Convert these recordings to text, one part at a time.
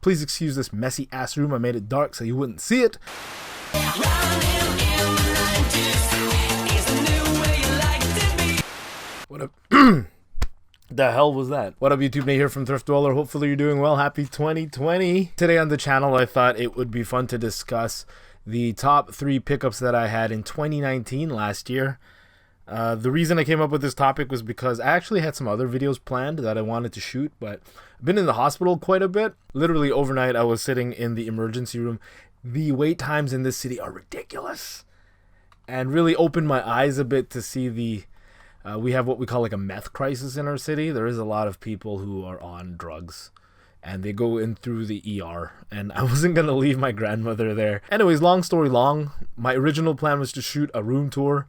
Please excuse this messy ass room. I made it dark so you wouldn't see it. What up? The hell was that? What up, YouTube? Nate here from Thrift Dweller. Hopefully you're doing well. Happy 2020. Today on the channel, I thought it would be fun to discuss the top 3 pickups that I had in 2019 last year. The reason I came up with this topic was because I actually had some other videos planned that I wanted to shoot, but I've been in the hospital quite a bit. Literally overnight, I was sitting in the emergency room. The wait times in this city are ridiculous, and really opened my eyes a bit to see we have what we call like a meth crisis in our city. There is a lot of people who are on drugs and they go in through the ER, and I wasn't going to leave my grandmother there. Anyways, long story long, my original plan was to shoot a room tour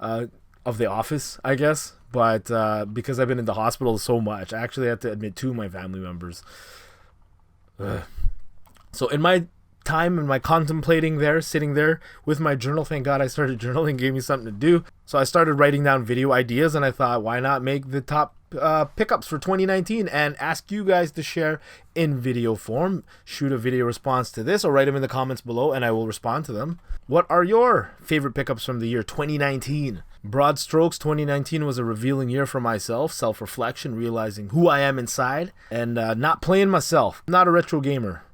of the office, I guess. But because I've been in the hospital so much, I actually had to admit 2 of my family members. So in my time and my contemplating there, sitting there with my journal, thank God I started journaling, gave me something to do. So I started writing down video ideas, and I thought, why not make the top pickups for 2019 and ask you guys to share in video form. Shoot a video response to this or write them in the comments below and I will respond to them. What are your favorite pickups from the year 2019? Broad strokes, 2019 was a revealing year for myself, self-reflection, realizing who I am inside, and not playing myself. I'm not a retro gamer.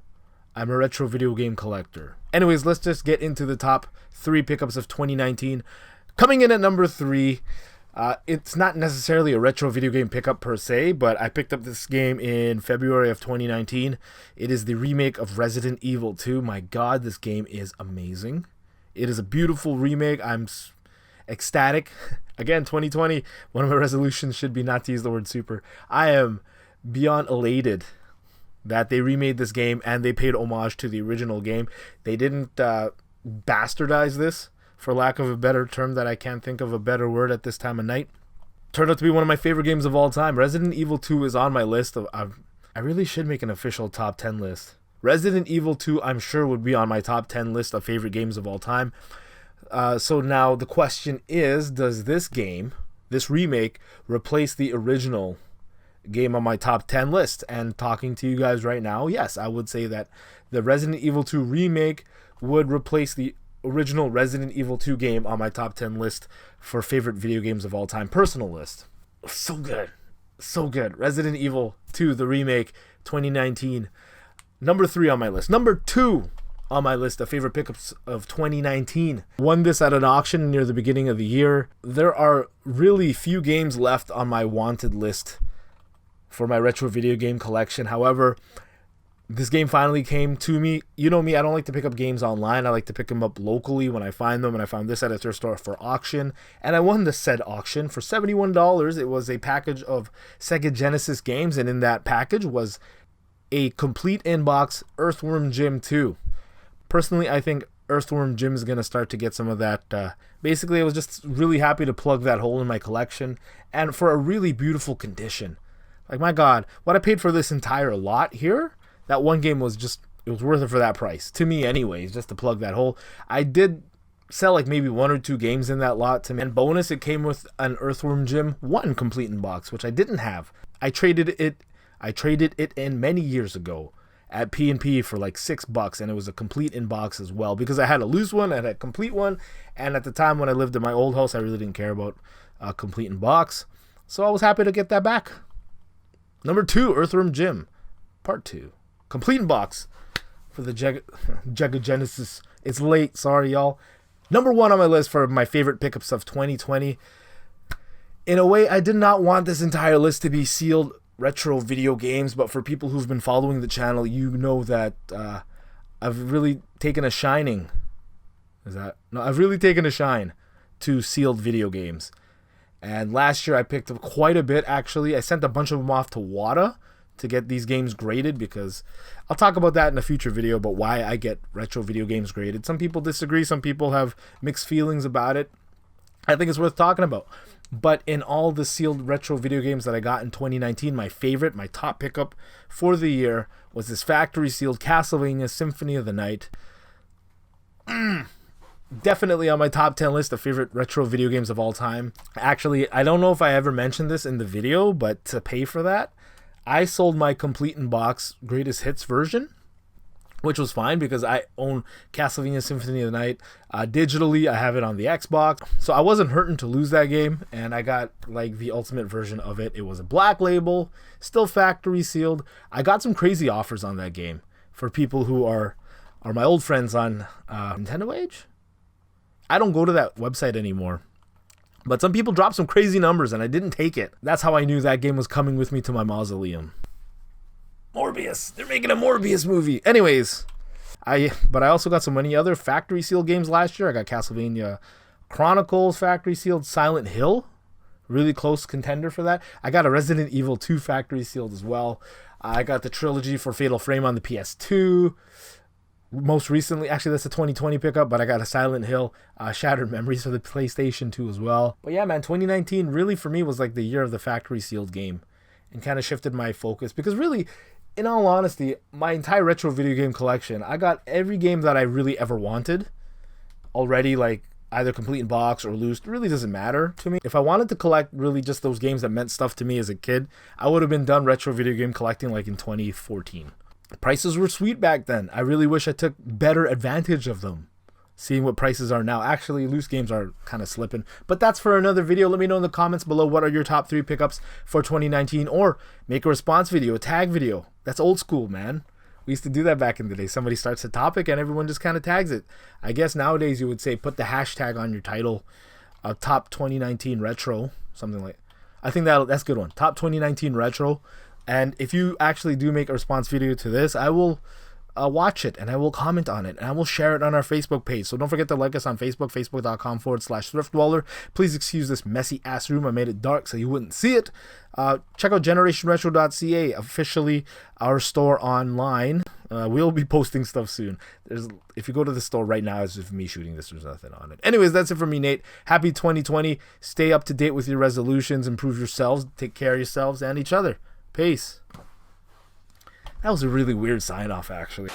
I'm a retro video game collector. Anyways, let's just get into the top 3 pickups of 2019. Coming in at number 3, it's not necessarily a retro video game pickup per se, but I picked up this game in February of 2019. It is the remake of Resident Evil 2. My God, this game is amazing. It is a beautiful remake. I'm ecstatic. Again, 2020, one of my resolutions should be not to use the word super. I am beyond elated that they remade this game and they paid homage to the original game. They didn't bastardize this, for lack of a better term that I can't think of a better word at this time of night. Turned out to be one of my favorite games of all time. Resident Evil 2 is on my list. I really should make an official top 10 list. Resident Evil 2, I'm sure, would be on my top 10 list of favorite games of all time. So now the question is, does this game, this remake, replace the original game on my top 10 list? And talking to you guys right now, yes, I would say that the Resident Evil 2 remake would replace the original Resident Evil 2 game on my top 10 list for favorite video games of all time, personal list. So good. So good. Resident Evil 2, the remake, 2019. Number 3 on my list. Number 2 on my list of favorite pickups of 2019. Won this at an auction near the beginning of the year. There are really few games left on my wanted list for my retro video game collection. However, this game finally came to me. You know me, I don't like to pick up games online. I like to pick them up locally when I find them, and I found this at a thrift store for auction, and I won the said auction for $71. It was a package of Sega Genesis games, and in that package was a complete in-box Earthworm Jim 2. Personally, I think Earthworm Jim is going to start to get some of that. Basically, I was just really happy to plug that hole in my collection, and for a really beautiful condition. Like, my God, what I paid for this entire lot here, that one game was just, it was worth it for that price. To me anyways, just to plug that hole. I did sell like maybe 1 or 2 games in that lot to me. And bonus, it came with an Earthworm Jim 1 complete in box, which I didn't have. I traded it in many years ago at P&P for like $6, and it was a complete in box as well, because I had a loose one, I had a complete one, and at the time when I lived in my old house, I really didn't care about a complete in box. So I was happy to get that back. Number 2, Earthworm Jim Part 2. Complete in box for the Sega Genesis. It's late, sorry y'all. Number 1 on my list for my favorite pickups of 2020. In a way, I did not want this entire list to be sealed retro video games, but for people who've been following the channel, you know that I've really taken a shining. I've really taken a shine to sealed video games. And last year I picked up quite a bit, actually. I sent a bunch of them off to WATA to get these games graded, because I'll talk about that in a future video about why I get retro video games graded. Some people disagree, some people have mixed feelings about it. I think it's worth talking about. But in all the sealed retro video games that I got in 2019, my favorite, my top pickup for the year was this factory sealed Castlevania Symphony of the Night. Definitely on my top 10 list of favorite retro video games of all time. Actually, I don't know if I ever mentioned this in the video, but to pay for that, I sold my complete in box greatest hits version, which was fine because I own Castlevania Symphony of the Night digitally. I have it on the Xbox, so I wasn't hurting to lose that game, and I got like the ultimate version of it. It was a black label, still factory sealed. I got some crazy offers on that game for people who are my old friends on Nintendo Age. I don't go to that website anymore, but some people dropped some crazy numbers, and I didn't take it. That's how I knew that game was coming with me to my mausoleum. Morbius. They're making a Morbius movie. Anyways, but I also got so many other factory sealed games last year. I got Castlevania Chronicles factory sealed, Silent Hill, really close contender for that. I got a Resident Evil 2 factory sealed as well. I got the trilogy for Fatal Frame on the PS2. Most recently, actually that's a 2020 pickup, but I got a Silent Hill Shattered Memories for the PlayStation 2 as well. But yeah, man, 2019 really for me was like the year of the factory sealed game, and kind of shifted my focus because really, in all honesty, my entire retro video game collection, I got every game that I really ever wanted already, like either complete in box or loose. It really doesn't matter to me. If I wanted to collect really just those games that meant stuff to me as a kid, I would have been done retro video game collecting like in 2014. Prices were sweet back then. I really wish I took better advantage of them. Seeing what prices are now. Actually, loose games are kind of slipping. But that's for another video. Let me know in the comments below what are your top 3 pickups for 2019. Or make a response video, a tag video. That's old school, man. We used to do that back in the day. Somebody starts a topic and everyone just kind of tags it. I guess nowadays you would say put the hashtag on your title. Top 2019 retro. Something like. I think that's a good one. Top 2019 retro. And if you actually do make a response video to this, I will watch it and I will comment on it and I will share it on our Facebook page. So don't forget to like us on Facebook, facebook.com/thriftdweller. Please excuse this messy ass room. I made it dark so you wouldn't see it. Check out generationretro.ca, officially our store online. We'll be posting stuff soon. If you go to the store right now, it's just me shooting this. There's nothing on it. Anyways, that's it for me, Nate. Happy 2020. Stay up to date with your resolutions. Improve yourselves. Take care of yourselves and each other. Peace. That was a really weird sign off, actually.